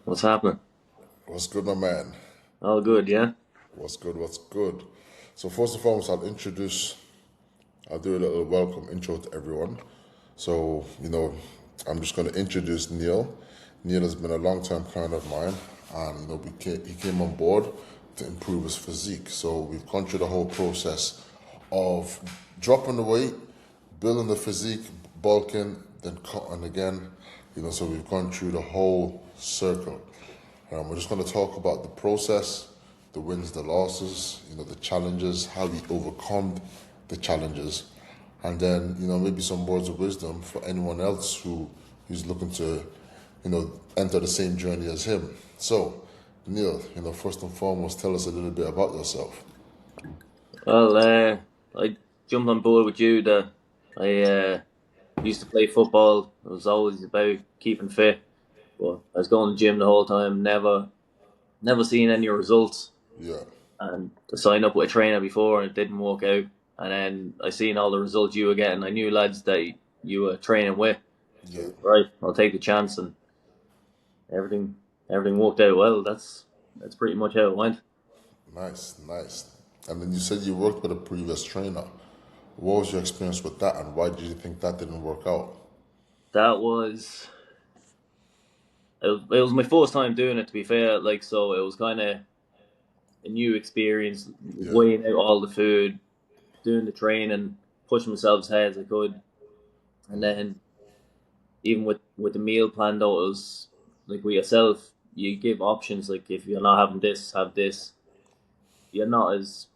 What's happening? What's good, my man? All good, yeah? What's good? What's good? So first and foremost, I'll do a little welcome intro to everyone. So, I'm just going to introduce Neil. Neil has been a long-term client of mine, and he came on board to improve his physique. So we've gone through the whole process of dropping the weight, building the physique, bulking, then cutting again. So we've gone through the whole circle. We're just going to talk about the process, the wins, the losses, the challenges, how we overcome the challenges, and then maybe some words of wisdom for anyone else who's looking to enter the same journey as him. So, Neil, first and foremost, tell us a little bit about yourself. Well, I jumped on board with you that I used to play football. It was always about keeping fit. But I was going to the gym the whole time, never seen any results. Yeah, And I signed up with a trainer before and it didn't work out. And then I seen all the results you were getting. I knew lads that you were training with. yeah, So, right, I'll take the chance and everything everything worked out well. That's pretty much how it went. nice, nice. And then you said you worked with a previous trainer. What was your experience with that, and why did you think that didn't work out? That was it was my first time doing it, to be fair. Like, so it was kind of a new experience, Yeah, weighing out all the food, doing the training, pushing myself as hard as I could, and then even with the meal plan though, it was like with yourself, you give options. Like if you're not having this, have this. You're not as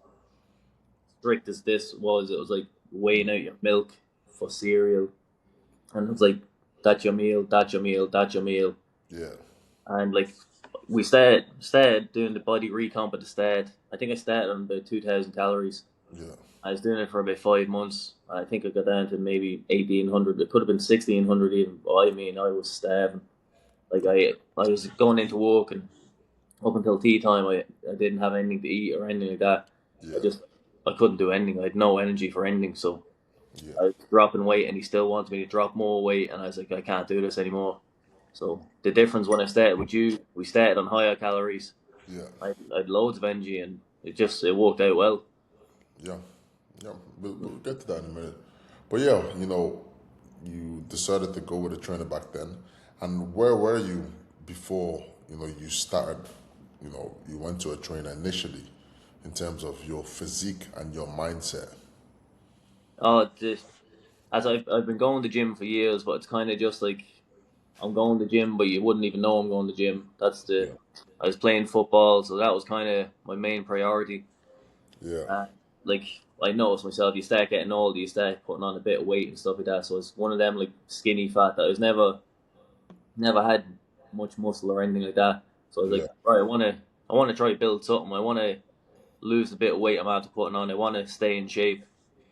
strict as this was. It was like weighing out your milk for cereal, and it was like that's your meal, that's your meal, that's your meal. yeah, And like we started doing the body recomp at the start. I think I started on about 2,000 calories. yeah. I was doing it for about 5 months. I think I got down to maybe 1,800. It could have been 1,600 even. But I mean, I was starving. Like I was going into work and up until tea time, I didn't have anything to eat or anything like that. I Yeah, just I couldn't do anything. I had no energy for anything. So yeah, I was dropping weight, and he still wanted me to drop more weight, and I was like, I can't do this anymore. So the difference when I started with you, we started on higher calories. yeah, I had loads of energy, and it worked out well. yeah, yeah. We'll get to that in a minute. But yeah, you decided to go with a trainer back then. And where were you before, you started, you went to a trainer initially in terms of your physique and your mindset? Oh, as I've been going to the gym for years, but it's kind of just like I'm going to the gym, but you wouldn't even know I'm going to the gym. Yeah, I was playing football, so that was kind of my main priority. yeah, Uh, like I noticed myself, you start getting older, you start putting on a bit of weight and stuff like that. So it's one of them like skinny fat that I was never had much muscle or anything like that. So I was yeah, like, right, I want to try build something. I want to lose a bit of weight I'm after putting on. I want to stay in shape,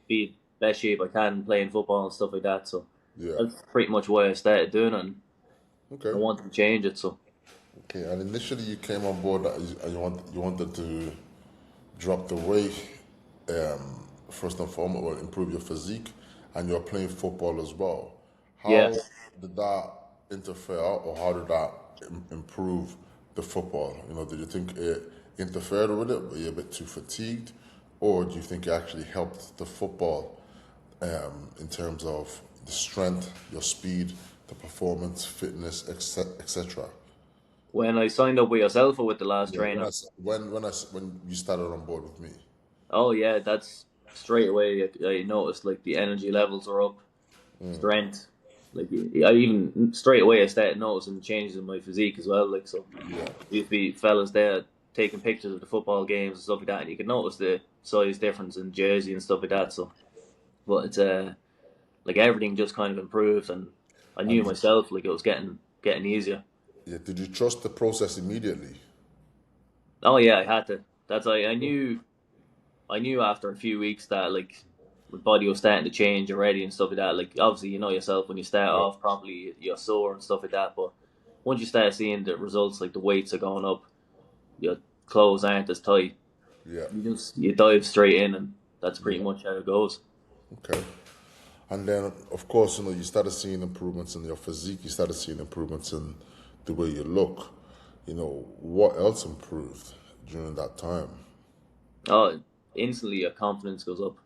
be best shape I can, playing football and stuff like that. So yeah. that's pretty much why I started doing it. And I Okay, wanted to change it. So okay. And initially you came on board that you wanted to drop the weight, first and foremost, or improve your physique, and you're playing football as well. yeah. How did that interfere, or how did that improve the football? Did you think it interfered with it? Were you a bit too fatigued, or do you think it actually helped the football in terms of the strength, your speed, the performance, fitness, etc.? When I signed up with yourself or with the last Yeah, trainer, when you started on board with me. oh yeah, that's straight away. I noticed like the energy levels are up, strength. Like I even straight away I started noticing changes in my physique as well. Like so, Yeah, used to be fellas there taking pictures of the football games and stuff like that, and you could notice the size difference in jersey and stuff like that. So, but it's like everything just kind of improved, and I knew and myself like it was getting easier. yeah, did you trust the process immediately? Oh yeah, I had to. I knew after a few weeks that like my body was starting to change already and stuff like that. Like obviously you know yourself when you start Yeah, off probably you're sore and stuff like that, but once you start seeing the results, like the weights are going up, your clothes aren't as tight. yeah, You dive straight in, and that's pretty yeah. much how it goes. Okay. And then, of course, you started seeing improvements in your physique. You started seeing improvements in the way you look. what else improved during that time? Oh, instantly your confidence goes up.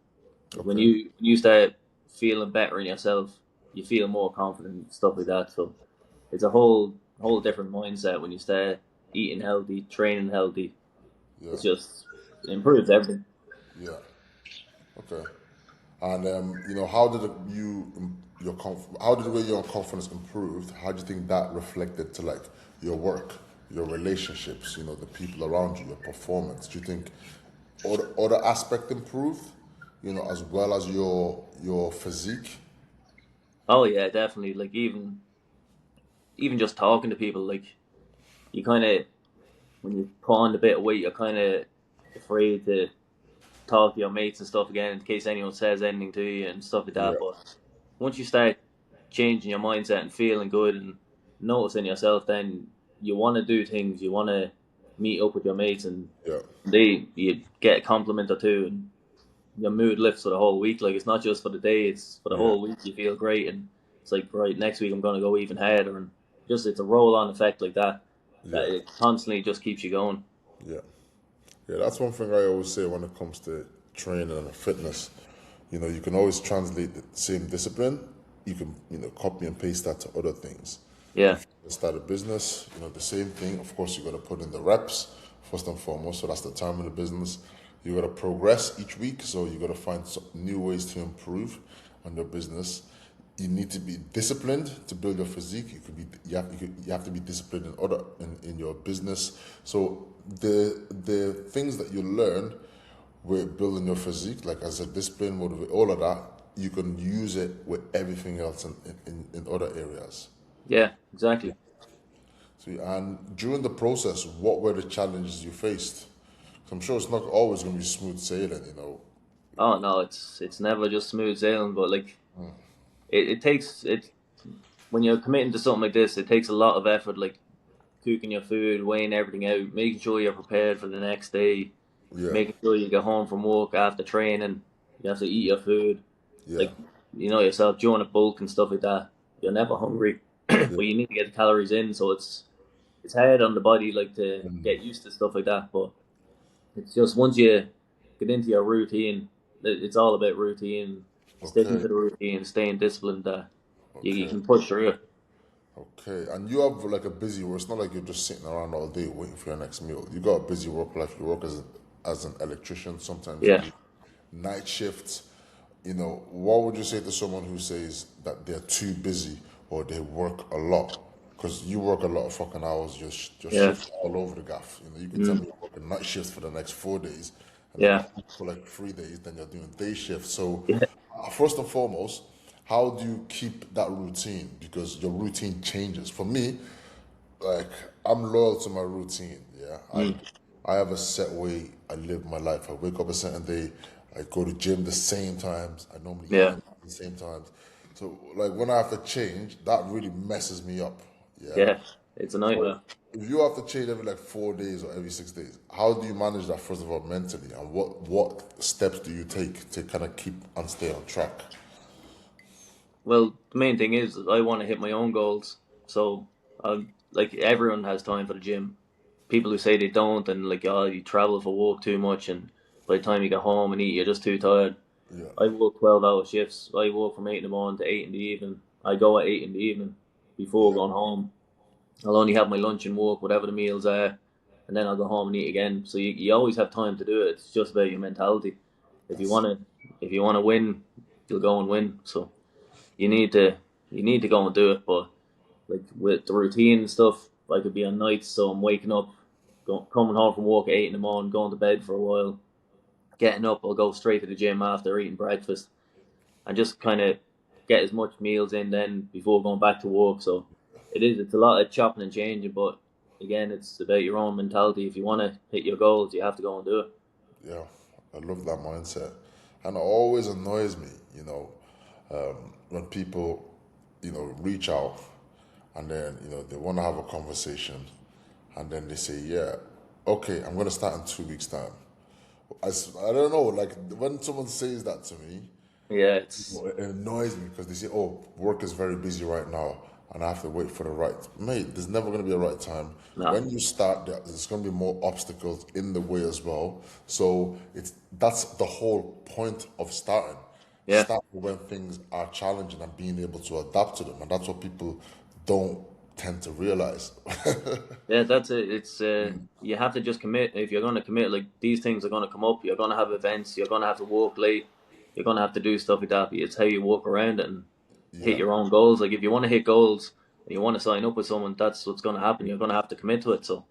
Like Okay. when you start feeling better in yourself, you feel more confident, stuff like that. So it's a whole different mindset when you start eating healthy, training healthy. Yeah. It's just it improves everything. Yeah. Okay. And how did how did the way your confidence improved? How do you think that reflected to like your work, your relationships, the people around you, your performance? Do you think other aspect improved, as well as your physique? Oh yeah, definitely. Like even just talking to people, like you kind of when you put on a bit of weight, you're kind of afraid to talk to your mates and stuff again in case anyone says anything to you and stuff like Yeah. that. But once you start changing your mindset and feeling good and noticing yourself, then you want to do things. You want to meet up with your mates, and Yeah. you get a compliment or two, and your mood lifts for the whole week. Like it's not just for the day; it's for the Yeah. whole week. You feel great, and it's like right next week I'm going to go even harder, and just it's a roll on effect like that that Yeah. it constantly just keeps you going. Yeah. Yeah, that's one thing I always say when it comes to training and fitness. You can always translate the same discipline. You can, copy and paste that to other things. Yeah, If you start a business, the same thing. Of course, you got to put in the reps first and foremost. So that's the time in the business. You got to progress each week. So you got to find some new ways to improve on your business. You need to be disciplined to build your physique. You have to be disciplined in your business. So the things that you learn with building your physique, like I said, discipline, motivate, all of that, you can use it with everything else in other areas. yeah, exactly. So, and during the process, what were the challenges you faced? 'Cause I'm sure it's not always going to be smooth sailing. Oh no, it's never just smooth sailing, but like it takes it when you're committing to something like this, it takes a lot of effort, like cooking your food, weighing everything out, making sure you're prepared for the next day, Yeah, making sure you get home from work after training, you have to eat your food. yeah, Like you know yourself, during a bulk and stuff like that, you're never hungry. yeah, But you need to get the calories in, so it's hard on the body like to get used to stuff like that. But it's just once you get into your routine, it's all about routine, sticking okay, to the routine, staying disciplined. That you okay, can push through it. okay. And you have like a busy work. It's not like you're just sitting around all day waiting for your next meal. You got a busy work life. You work as an electrician. Sometimes you Yeah. do night shifts. What would you say to someone who says that they're too busy or they work a lot? Because you work a lot of fucking hours, your Yeah. shift all over the gaff. You could tell Mm. me you're working night shifts for the next 4 days, and then Yeah. for like 3 days, then you're doing day shifts. So, Yeah. first and foremost, how do you keep that routine? Because your routine changes. For me, like I'm loyal to my routine. Yeah, I Mm. I have a set way I live my life. I wake up a certain day. I go to gym the same times. I normally Yeah. eat the same times. So like when I have to change, that really messes me up. Yeah. Yeah. It's a So nightmare. if you have to change every like 4 days or every 6 days, how do you manage that first of all mentally, and what steps do you take to kind of keep and stay on track? Well, the main thing is I want to hit my own goals. So, like everyone has time for the gym. People who say they don't, and like, oh, you travel for work too much, and by the time you get home and eat, you're just too tired. Yeah. I work 12-hour shifts. I work from 8 in the morning to 8 in the evening. I go at 8 in the evening before Yeah. going home. I'll only have my lunch and work, whatever the meals are, and then I'll go home and eat again. So you always have time to do it. It's just about your mentality. If you That's wanna if you wanna win, you'll go and win. So you need to you need to go and do it. But like with the routine and stuff, I could be on nights, so I'm waking up, coming home from work at 8 in the morning, going to bed for a while, getting up, I'll go straight to the gym after eating breakfast, and just kind of get as much meals in then before going back to work. So it's a lot of chopping and changing, but again, it's about your own mentality. If you want to hit your goals, you have to go and do it. Yeah, I love that mindset. And it always annoys me, when people, reach out and then, they want to have a conversation and then they say, yeah, okay, I'm going to start in 2 weeks' time. I don't know, like when someone says that to me, Yeah, it's it annoys me because they say, oh, work is very busy right now. and I have to wait for the right mate. There's never going to be a right time. No. When you start, there's going to be more obstacles in the way as well. So that's the whole point of starting. Yeah. Start when things are challenging and being able to adapt to them, and that's what people don't tend to realize. Yeah, that's it. It's you have to just commit. If you're going to commit, like these things are going to come up. You're going to have events. You're going to have to work late. You're going to have to do stuff like that. But it's how you work around it and hit Yeah, your own goals. Like if you want to hit goals and you want to sign up with someone, that's what's going to happen. You're going to have to commit to it. So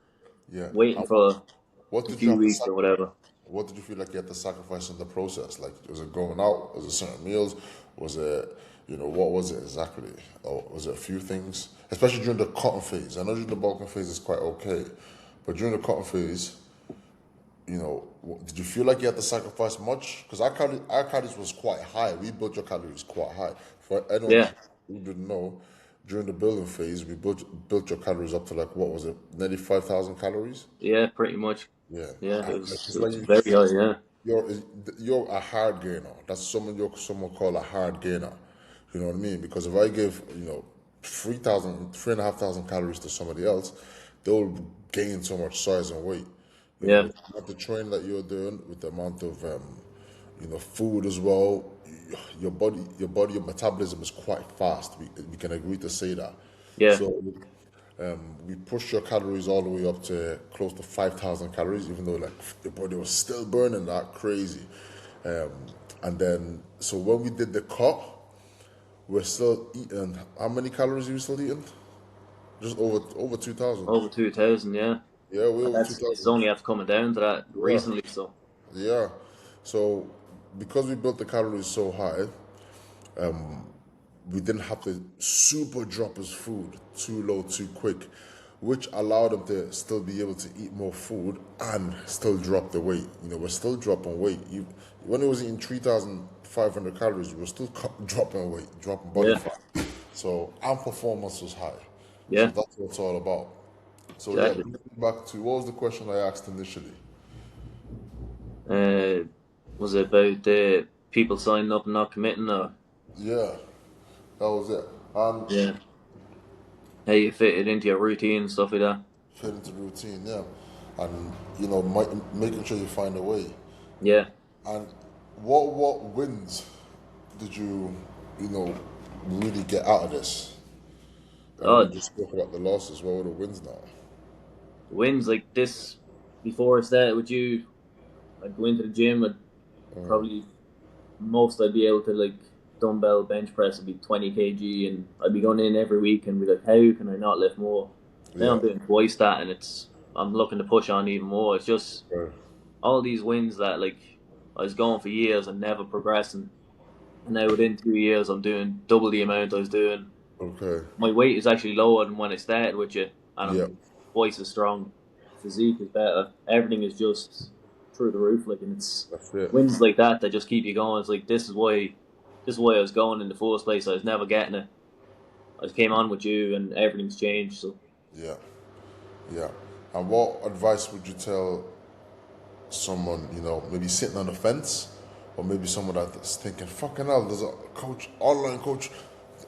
yeah. waiting for What a did you few have to weeks or sacrifice? whatever. What did you feel like you had to sacrifice in the process? Like, was it going out? Was it certain meals? Was it, what was it exactly? Or was it a few things? Especially during the cotton phase. I know during the bulking phase it's quite okay, but during the cotton phase, did you feel like you had to sacrifice much? Because our calories was quite high. We built your calories quite high. For anyone Yeah, who didn't know, during the building phase, we built your calories up to like what was it, nearly 5,000 calories? yeah, pretty much. Yeah, Yeah, and like, it's it like was very high. Yeah, you're you're a hard gainer. That's someone call a hard gainer. You know what I mean? Because if I give 3,500 calories to somebody else, they'll gain so much size and weight. yeah, With the amount of training that you're doing, with the amount of food as well, your metabolism is quite fast. We can agree to say that. yeah, So we pushed your calories all the way up to close to 5,000 calories, even though like your body was still burning that crazy. Um, and then, so when we did the cut, we're still eating. How many calories are you still eating? Just over 2,000. over 2,000. Yeah, Yeah, we're and over that's it's 2,000. only after coming down to that Yeah, recently. So yeah. So because we built the calories so high, we didn't have to super drop his food too low too quick, which allowed him to still be able to eat more food and still drop the weight. We're still dropping weight. When he was eating 3,500 calories, we were still dropping weight, dropping body yeah, fat. So our performance was high. So yeah, that's what it's all about. So yeah, exactly. bringing it back to what was the question I asked initially? Uh, was it about the people signing up and not committing, or Yeah, that was it. And yeah, how you fit it into your routine and stuff like that? fit into routine, yeah. And making sure you find a way. Yeah. And what wins did really get out of this? I know we Oh, just spoke about the losses. What were the wins now? wins like this before I started with you, I'd go into the gym. I'd probably most I'd be able to like dumbbell bench press would be 20 kg, and I'd be going in every week and be like, how can I not lift more? Now Yeah. I'm doing twice that, and I'm looking to push on even more. It's just Right. all these wins that like I was going for years and never progressing, and now within 2 years I'm doing double the amount I was doing. Okay. My weight is actually lower than when I started with you, and Yeah. I'm twice as strong. Physique is better. Everything is just through the roof. Like, and it's That's it. wins like that that just keep you going. It's like this is why I was going in the first place. I was never getting it. I just came on with you, and everything's changed. So Yeah. Yeah. And what advice would you tell someone, maybe sitting on the fence, or maybe someone that's thinking, fucking hell, does a online coach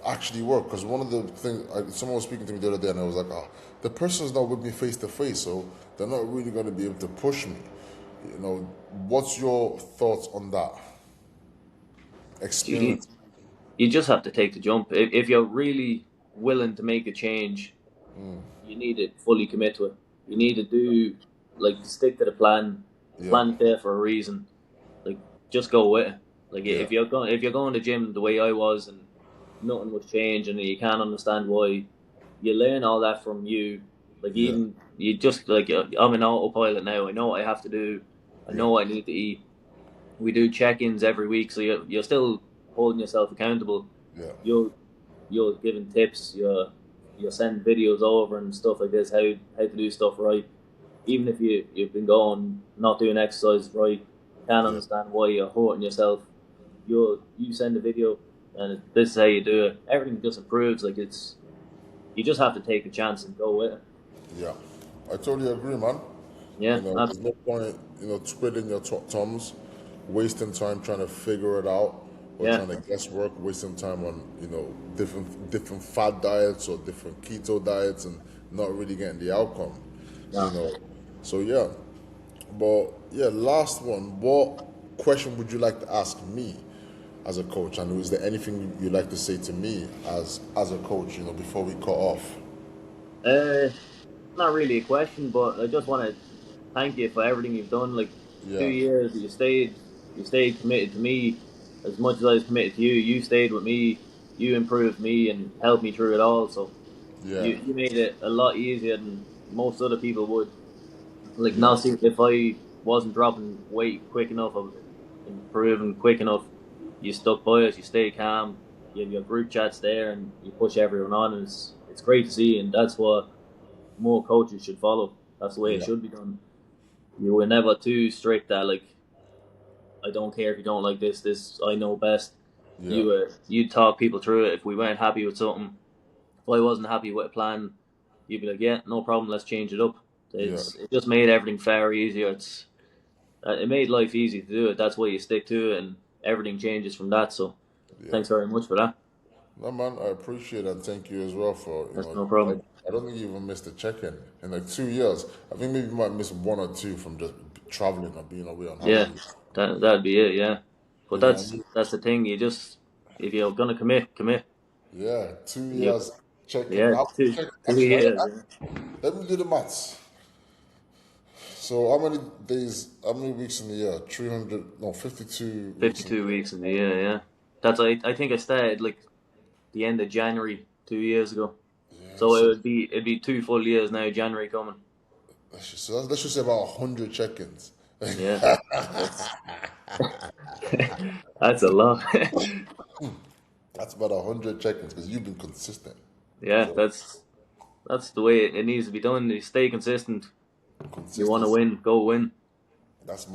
actually work? Because one of the things, someone was speaking to me the other day, and I was like, the person's not with me face to face, so they're not really going to be able to push me. What's your thoughts on that you, experience? you just have to take the jump. If you're really willing to make a change, you need to fully commit to it. You need to do like stick to the plan. The Yeah, plan's there for a reason. Like just go with it. Like yeah, if you're going to the gym the way I was and nothing was changing and you can't understand why, you learn all that from you. Like yeah, even you just like I'm an autopilot now. I know what I have to do. I yeah, know what I need to eat. We do check-ins every week, so you're still holding yourself accountable. yeah, You'll you're giving tips. You're sending videos over and stuff like this. How to do stuff right. Even if you've been going not doing exercise right, can't yeah, understand why you're hurting yourself. You send a video and this is how you do it. Everything just improves. Like it's you just have to take a chance and go with it. yeah. I totally agree, man. Yeah, There's no point, twiddling your thumbs, wasting time trying to figure it out. or Yeah. trying to guess work, wasting time on different fad diets or different keto diets, and not really getting the outcome. You Yeah. know, so yeah. But yeah, last one. What question would you like to ask me as a coach? And is there anything you'd like to say to me as a coach? Before we cut off. Uh, not really a question, but I just want to thank you for everything you've done. Like two Yeah, years that you stayed committed to me as much as I was committed to you. You stayed with me. You improved me and helped me through it all. So yeah, you made it a lot easier than most other people would. Like yeah, now, see, if I wasn't dropping weight quick enough, I was improving quick enough. You stuck by us. You stay calm. You have your group chats there, and you push everyone on. And it's great to see, and that's what more coaches should follow. That's the way it yeah, should be done. You were never too strict that like I don't care if you don't like this. This I know best. yeah, You'd talk people through it. If we weren't happy with something, if I wasn't happy with a plan, you'd be like, yeah, no problem. Let's change it up. yeah, It just made everything far easier. It made life easy to do it. That's why you stick to it, and everything changes from that. So yeah. thanks very much for that. No, man, I appreciate it, and thank you as well for, That's no problem. I don't think you even missed a check-in in like 2 years. I think maybe you might miss one or two from just traveling or being away on Yeah, holidays. that'd be it. Yeah, but And that's the thing. You just if you're gonna commit, commit. yeah, two You years check-in. yeah, two Actually, years. Yeah. let me do the maths. So how many weeks in the year? 300, no, 52 weeks in the 52 year. weeks in the year. Yeah, I think I started like the end of January 2 years ago. Yeah, So so it'd be 2 full years now. January coming. let's just say about 100 check-ins. Yeah, that's that's a lot. That's about 100 check-ins because you've been consistent. Yeah, So that's the way it needs to be done. You stay consistent. You want to consistency. win, go win. That's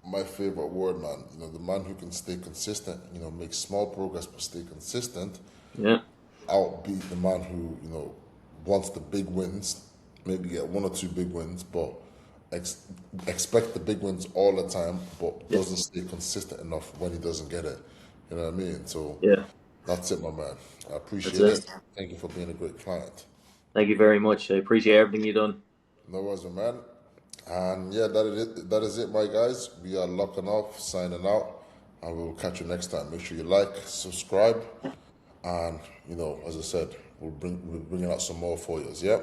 my favorite word, man. The man who can stay consistent, make small progress but stay consistent, Yeah, outbeat the man who, wants the big wins, maybe get one or two big wins, but ex- expect the big wins all the time, but yeah, doesn't stay consistent enough when he doesn't get it. You know what I mean? So yeah. that's it, my man. I That's appreciate it. it. Thank you for being a great client. Thank you very much. I appreciate everything you've done. No worries, my man. And yeah, that is it. That is it, my guys. We are locking off, signing out, and we'll catch you next time. Make sure you like, subscribe, and as I said, we're bringing out some more for you. Yeah.